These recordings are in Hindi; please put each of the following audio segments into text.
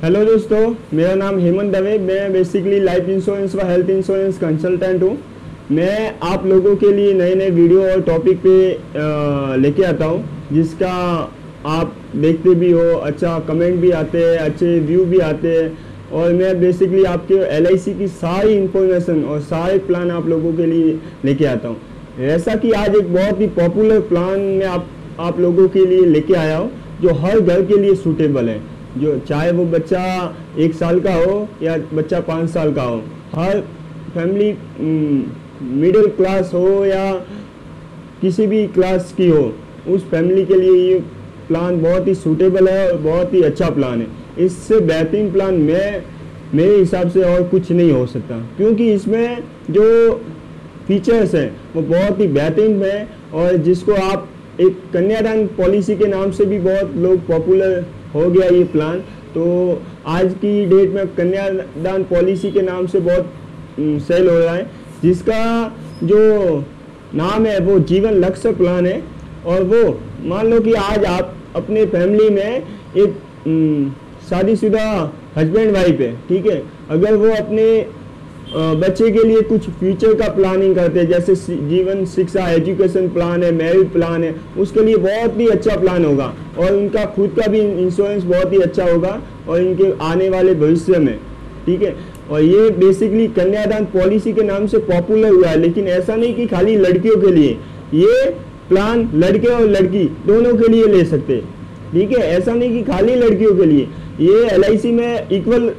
हेलो दोस्तों, मेरा नाम हेमंत दवे। मैं बेसिकली लाइफ इंश्योरेंस व हेल्थ इंश्योरेंस कंसल्टेंट हूँ। मैं आप लोगों के लिए नए नए वीडियो और टॉपिक पे लेके आता हूँ, जिसका आप देखते भी हो, अच्छा कमेंट भी आते हैं, अच्छे व्यू भी आते हैं। और मैं बेसिकली आपके LIC की सारी इन्फॉर्मेशन और सारे प्लान आप लोगों के लिए लेके आता हूँ। ऐसा कि आज एक बहुत ही पॉपुलर प्लान मैं आप लोगों के लिए लेके आया हूँ, जो हर घर के लिए सूटेबल है। जो चाहे वो बच्चा 1 साल का हो या बच्चा 5 साल का हो, हर फैमिली मिडिल क्लास हो या किसी भी क्लास की हो, उस फैमिली के लिए ये प्लान बहुत ही सूटेबल है और बहुत ही अच्छा प्लान है। इससे बेहतरीन प्लान मेरे हिसाब से और कुछ नहीं हो सकता, क्योंकि इसमें जो फीचर्स हैं वो बहुत ही बेहतरीन है। और जिसको आप एक कन्यादान पॉलिसी के नाम से भी बहुत लोग पॉपुलर हो गया ये प्लान। तो आज की डेट में कन्यादान पॉलिसी के नाम से बहुत सेल हो रहा है, जिसका जो नाम है वो जीवन लक्ष्य प्लान है। और वो मान लो कि आज आप अपने फैमिली में एक शादीशुदा हस्बैंड वाइफ है, ठीक है। अगर वो अपने बच्चे के लिए कुछ फ्यूचर का प्लानिंग करते हैं, जैसे जीवन शिक्षा एजुकेशन प्लान है, मैरिज प्लान है, उसके लिए बहुत ही अच्छा प्लान होगा। और उनका खुद का भी इंश्योरेंस बहुत ही अच्छा होगा और इनके आने वाले भविष्य में, ठीक है। और ये बेसिकली कन्यादान पॉलिसी के नाम से पॉपुलर हुआ है, लेकिन ऐसा नहीं कि खाली लड़कियों के लिए। ये प्लान लड़के और लड़की दोनों के लिए ले सकते, ठीक है। ऐसा नहीं कि खाली लड़कियों के लिए। ये LIC में इक्वल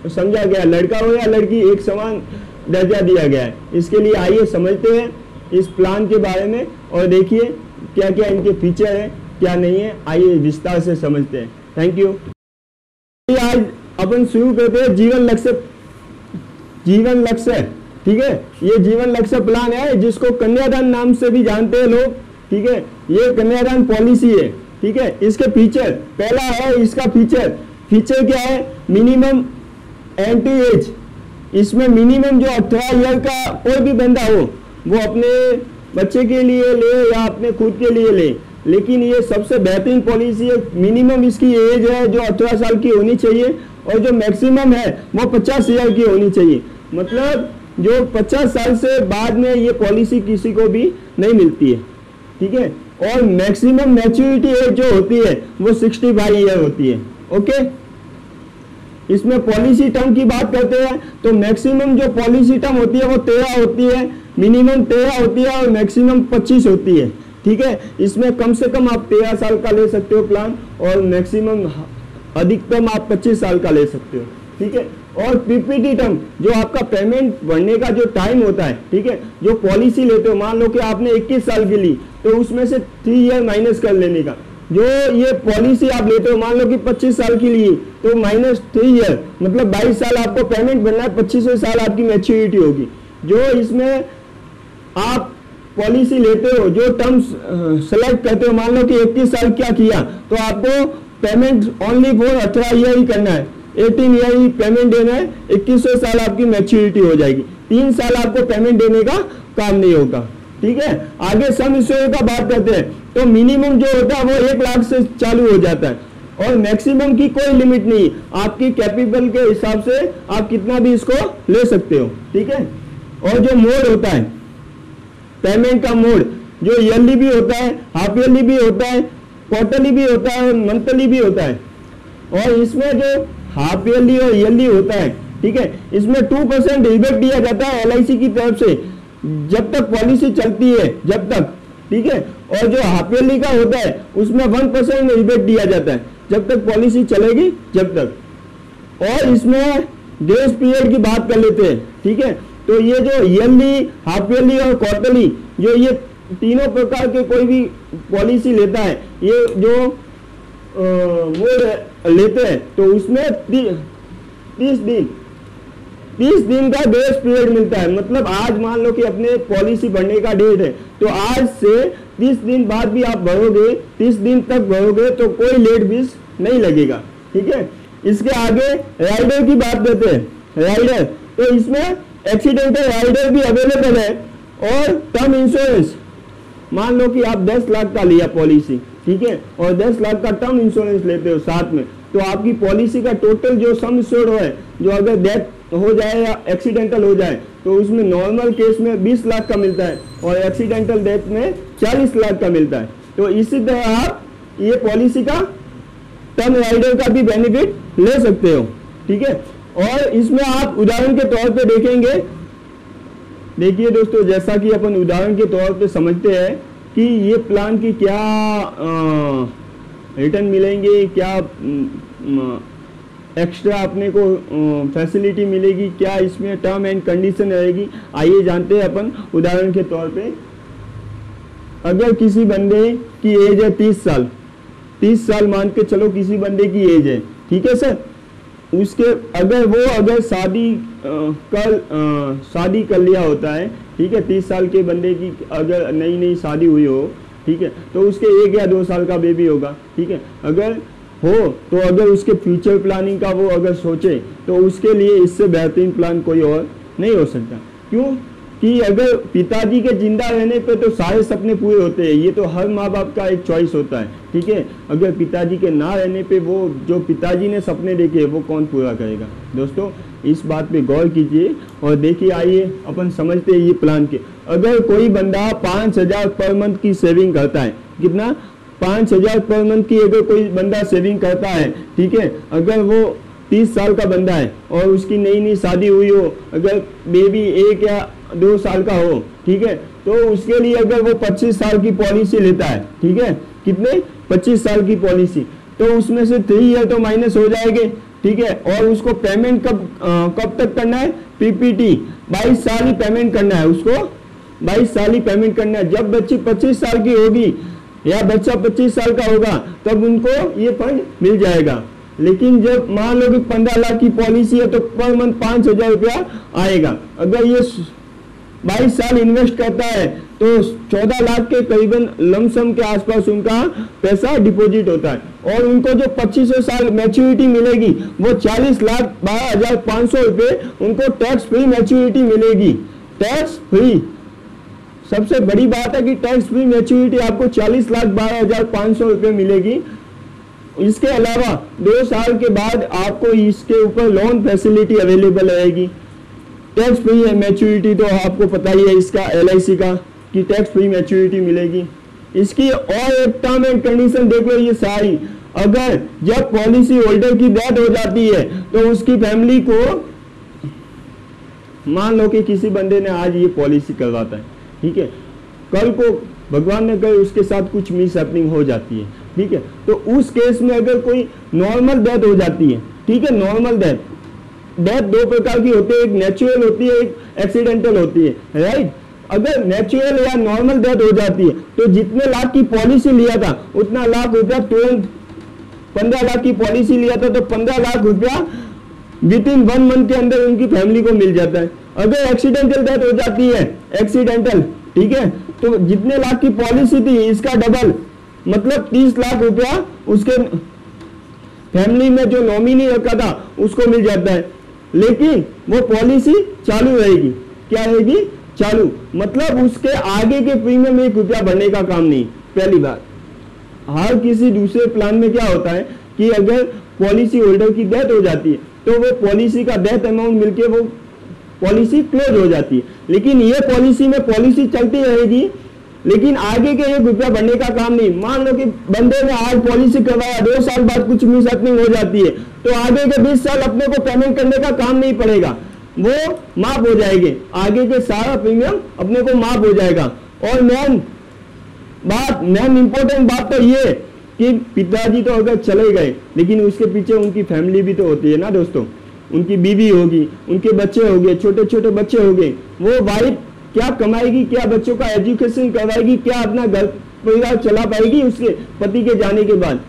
समझा गया, लड़का हो या लड़की एक समान दर्जा दिया गया है। इसके लिए आइए समझते हैं इस प्लान के बारे में और देखिए क्या क्या इनके फीचर है, क्या नहीं है। आइए विस्तार से समझते हैं। Thank you. आज अपन शुरू करते हैं जीवन लक्ष्य, ठीक है। ये जीवन लक्ष्य प्लान है, जिसको कन्यादान नाम से भी जानते हैं लोग, ठीक है। ये कन्यादान पॉलिसी है, ठीक है। इसके फीचर, पहला है इसका फीचर क्या है? Minimum entry age. इसमें मिनिमम जो 18 ईयर का कोई भी बंदा हो, वो अपने बच्चे के लिए ले या अपने खुद के लिए ले, लेकिन ये सबसे बेहतरीन पॉलिसी है। मिनिमम इसकी एज है जो 18 साल की होनी चाहिए, और जो मैक्सिमम है वो 50 ईयर की होनी चाहिए। मतलब जो 50 साल से बाद में ये पॉलिसी किसी को भी नहीं मिलती है, ठीक है। और मैक्सिमम मैच्योरिटी एज जो होती है वो 65 ईयर होती है, ओके। इसमें पॉलिसी टर्म की बात करते हैं तो मैक्सिमम जो पॉलिसी टर्म होती है वो 13 होती है, मिनिमम 13 होती है और मैक्सिमम 25 होती है, ठीक है। इसमें कम से कम आप 13 साल का ले सकते हो प्लान, और मैक्सिमम अधिकतम आप 25 साल का ले सकते हो, ठीक है। और PPT टर्म, जो आपका पेमेंट भरने का जो टाइम होता है, ठीक है। जो पॉलिसी लेते हो, मान लो कि आपने 21 साल की ली, तो उसमें से 3 ईयर माइनस कर लेने का। जो ये पॉलिसी आप लेते हो, मान लो कि 25 साल की ली, तो -3 ईयर, मतलब 22 साल आपको पेमेंट भरना है, 25वें साल आपकी मैच्योरिटी होगी। जो इसमें आप पॉलिसी लेते हो, जो टर्म्स सेलेक्ट करते हो, मान लो कि 21 साल क्या किया, तो आपको पेमेंट ओनली फॉर 18 ईयर ही करना है, 18 ईयर ही पेमेंट देना है। 21वें साल आपकी मैच्योरिटी हो जाएगी। 3 साल आपको पेमेंट देने का काम नहीं होगा, ठीक है। आगे सम इंश्योर का बात करते हैं तो मिनिमम जो होता है वो 1 लाख से चालू हो जाता है, और मैक्सिमम की कोई लिमिट नहीं। आपकी कैपेबल के हिसाब से आप कितना भी इसको ले सकते हो, ठीक है। और जो मोड होता है पेमेंट का मोड, जो ईयरली भी होता है, हाफ ईयरली भी होता है, क्वार्टरली भी होता है, मंथली भी होता है। और इसमें जो हाफ ईयरली और ईयरली होता है, ठीक है, इसमें 2% रिबेट दिया जाता है LIC की तरफ से, जब तक पॉलिसी चलती है, जब तक, ठीक है। और जो हाफ ईयरली का होता है उसमें 1% रिबेट दिया जाता है, जब तक पॉलिसी चलेगी, जब तक। और इसमें ग्रेस पीरियड की बात कर लेते हैं, ठीक है। तो ये जो ईयरली, हाफ ईयरली और क्वार्टरली, जो ये तीनों प्रकार के कोई भी पॉलिसी लेता है, ये जो वो लेते हैं, तो उसमें 30 दिन का ग्रेस पीरियड मिलता है। मतलब आज मान लो कि अपने पॉलिसी भरने का डेट है, तो आज से 30 दिन बाद भी आप भरोगे, 30 दिन तक भरोगे, तो कोई लेट फीस नहीं लगेगा, ठीक है। इसके आगे राइडर की बात करते हैं। राइडर, तो इसमें एक्सीडेंटल राइडर भी अवेलेबल है, और टर्म इंश्योरेंस, मान लो कि आप 10 लाख का लिया पॉलिसी, ठीक है, और 10 लाख का टर्म इंश्योरेंस लेते हो साथ में, तो आपकी पॉलिसी का टोटल जो सम इंश्योर्ड है, जो अगर डेथ हो जाए या एक्सीडेंटल हो जाए तो उसमें नॉर्मल केस में 20 लाख का मिलता है और एक्सीडेंटल डेथ में 40 लाख का मिलता है। तो इसी तरह आप ये पॉलिसी का टर्म राइडर का भी बेनिफिट ले सकते हो, ठीक है। और इसमें आप उदाहरण के तौर पे देखेंगे, देखिए दोस्तों, जैसा कि अपन उदाहरण के तौर पे समझते हैं कि ये प्लान की क्या रिटर्न मिलेंगे, क्या एक्स्ट्रा अपने को फैसिलिटी मिलेगी, क्या इसमें टर्म एंड कंडीशन रहेगी, आइए जानते हैं अपन उदाहरण के तौर पे। अगर किसी बंदे की एज है 30 साल मान के चलो किसी बंदे की एज है, ठीक है सर, उसके अगर शादी कर लिया होता है, ठीक है, 30 साल के बंदे की अगर नई शादी हुई हो, ठीक है, तो उसके 1 या 2 साल का बेबी होगा, ठीक है, अगर हो तो अगर उसके फ्यूचर प्लानिंग का वो अगर सोचे तो उसके लिए इससे बेहतरीन प्लान कोई और नहीं हो सकता। क्यों कि अगर पिताजी के जिंदा रहने पे तो सारे सपने पूरे होते हैं, ये तो हर माँ बाप का एक चॉइस होता है, ठीक है। अगर पिताजी के ना रहने पे वो जो पिताजी ने सपने देखे वो कौन पूरा करेगा। दोस्तों इस बात पे गौर कीजिए और देखिए, आइए अपन समझते हैं ये प्लान के। अगर कोई बंदा 5,000 पर मंथ की सेविंग करता है, कितना, 5,000 पर मंथ की अगर कोई बंदा सेविंग करता है, ठीक है, अगर वो 30 साल का बंदा है और उसकी नई शादी हुई हो, अगर बेबी 1 या 2 साल का हो, ठीक है, तो उसके लिए अगर वो 25 साल की पॉलिसी लेता है, ठीक है, कितने, 25 साल की पॉलिसी, तो उसमें से 3 ईयर तो माइनस हो जाएंगे, ठीक है, और उसको पेमेंट कब तक करना है, पीपीटी 22 साल ही पेमेंट करना है, उसको 22 साल ही पेमेंट करना है। जब बच्ची 25 साल की होगी या बच्चा 25 साल का होगा तब उनको ये फंड मिल जाएगा। लेकिन जब मान लो कि 15 लाख की पॉलिसी है तो पर मंथ 5,000 रुपया आएगा। अगर ये 22 साल इन्वेस्ट करता है तो 14 लाख के करीबन लमसम के आसपास उनका पैसा डिपॉजिट होता है और उनको जो 25 साल मैच्योरिटी मिलेगी वो 40,12,500 रुपये उनको टैक्स फ्री मैच्योरिटी मिलेगी। टैक्स फ्री, सबसे बड़ी बात है कि टैक्स फ्री मैच्योरिटी आपको 40,12,500 रुपये मिलेगी। इसके अलावा 2 साल के बाद आपको इसके ऊपर लोन फैसिलिटी अवेलेबल रहेगी। टैक्स फ्री है मैच्योरिटी, तो आपको पता ही है इसका LIC का कि टैक्स फ्री मैच्योरिटी मिलेगी। इसकी और एक टर्म एंड कंडीशन देख लो, ये सारी अगर जब पॉलिसी होल्डर की डेथ हो जाती है तो उसकी फैमिली को, मान लो कि किसी बंदे ने आज ये पॉलिसी करवाता है, ठीक है, कल को भगवान ने कहे उसके साथ कुछ मिस हैपनिंग हो जाती है, ठीक है, तो उस केस में अगर कोई नॉर्मल डेथ हो जाती है, ठीक है, नॉर्मल डेथ 2 प्रकार की होती है, एक नेचुरल होती है, एक एक्सीडेंटल होती है, राइट। अगर नेचुरल या नॉर्मल डेथ हो जाती है तो जितने लाख की पॉलिसी लिया था उतना लाख रुपया तुरंत, 15 लाख की पॉलिसी लिया था तो 15 लाख रुपया विद इन 1 मंथ के अंदर उनकी फैमिली को मिल जाता है। अगर एक्सीडेंटल डेथ हो जाती है, एक्सीडेंटल, ठीक है, तो जितने लाख की पॉलिसी थी इसका डबल, मतलब 30 लाख रुपया उसके फैमिली में जो नॉमिनी रखा था उसको मिल जाता है। लेकिन वो पॉलिसी चालू रहेगी, क्या रहेगी, चालू, मतलब उसके आगे के प्रीमियम 1 रुपया भरने का काम नहीं। पहली बात, हर किसी दूसरे प्लान में क्या होता है कि अगर पॉलिसी होल्डर की डेथ हो जाती है तो वो पॉलिसी का डेथ अमाउंट मिलके वो पॉलिसी क्लोज हो जाती है। लेकिन ये पॉलिसी में पॉलिसी चलती रहेगी लेकिन आगे के 1 रुपया भरने का काम नहीं। मान लो कि बंदे ने आज पॉलिसी करवाया, 2 साल बाद कुछ मिस हैपनिंग हो जाती है तो आगे के 20 साल अपने को पेमेंट करने का काम नहीं पड़ेगा, वो माफ हो जाएंगे, आगे के सारा प्रीमियम अपने को माफ हो जाएगा। और मेन इंपॉर्टेंट बात तो ये कि पिताजी तो अगर चले गए लेकिन उसके पीछे उनकी फैमिली भी तो होती है ना दोस्तों, उनकी बीवी होगी, उनके बच्चे होंगे, छोटे छोटे बच्चे होंगे, वो वाइफ क्या कमाएगी, क्या बच्चों का एजुकेशन करवाएगी, क्या अपना घर परिवार चला पाएगी उसके पति के जाने के बाद।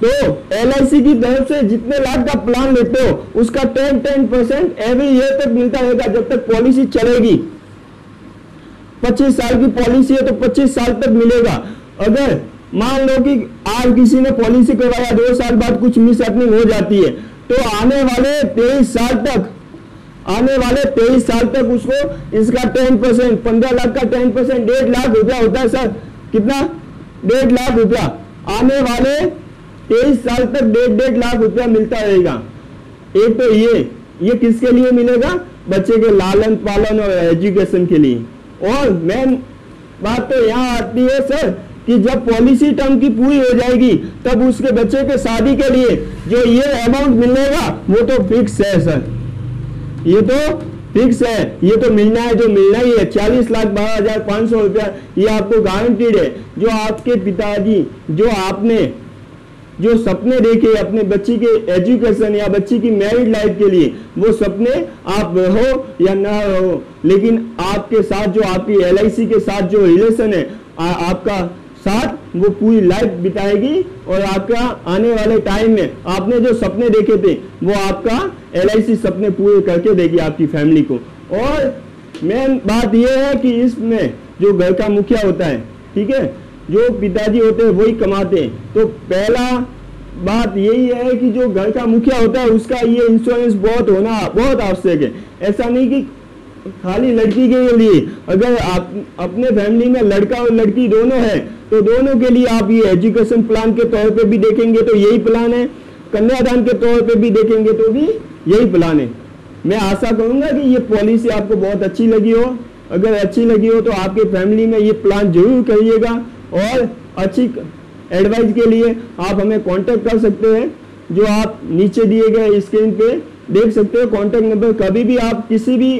तो LIC की तरफ से जितने लाख का प्लान लेते हो उसका 10% एवरी ईयर तक मिलता रहेगा जब तक पॉलिसी चलेगी। 25 साल की पॉलिसी है तो 25 साल तक मिलेगा। अगर मान लो कि आज किसी ने पॉलिसी करवाया, 2 साल बाद कुछ मिस हैपनिंग हो जाती है तो आने वाले 23 साल तक उसको इसका 10%, 15 लाख का 10%, 1.5 लाख रुपया होता है सर, कितना 1.5 लाख रुपया, आने वाले 23 साल तक 1.5 लाख रुपया मिलता रहेगा। एक तो ये किसके लिए मिलेगा, बच्चे के लालन पालन और एजुकेशन के लिए। और मेन बात तो यहाँ आती है सर कि जब पॉलिसी टर्म की पूरी हो जाएगी तब उसके बच्चे के शादी के लिए जो ये अमाउंट मिलेगा वो तो फिक्स है सर, ये तो फिक्स है, ये तो मिलना है, जो मिलना ही है। 40,12,500 रुपया ये आपको गारंटीड है। जो आपके पिताजी जो आपने जो सपने देखे अपने बच्ची के एजुकेशन या बच्ची की मैरिड लाइफ के लिए, वो सपने आप हो या ना हो, लेकिन आपके साथ जो आपकी LIC के साथ जो रिलेशन है आपका साथ, वो पूरी लाइफ बिताएगी और आपका आने वाले टाइम में आपने जो सपने देखे थे वो आपका LIC सपने पूरे करके देगी आपकी फैमिली को। और मेन बात यह है कि इसमें जो घर का मुखिया होता है, ठीक है, जो पिताजी होते हैं वही कमाते हैं, तो पहला बात यही है कि जो घर का मुखिया होता है उसका ये इंश्योरेंस बहुत होना बहुत आवश्यक है। ऐसा नहीं कि खाली लड़की के लिए, अगर आप अपने फैमिली में लड़का और लड़की दोनों है तो दोनों के लिए आप ये एजुकेशन प्लान के तौर पे भी देखेंगे तो यही प्लान है, कन्यादान के तौर पे भी देखेंगे तो भी यही प्लान है। मैं आशा करूंगा कि ये पॉलिसी आपको बहुत अच्छी लगी हो। अगर अच्छी लगी हो तो आपके फैमिली में ये प्लान जरूर करिएगा। और अच्छी एडवाइस के लिए आप हमें कांटेक्ट कर सकते हैं, जो आप नीचे दिए गए स्क्रीन पे देख सकते हो कांटेक्ट नंबर। कभी भी आप किसी भी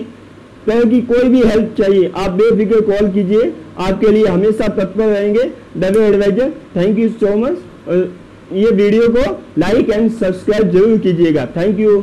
तरह की कोई भी हेल्प चाहिए आप बेफिक्र कॉल कीजिए, आपके लिए हमेशा तत्पर रहेंगे double advisor. Thank you so much. ये वीडियो को लाइक एंड सब्सक्राइब जरूर कीजिएगा। Thank you.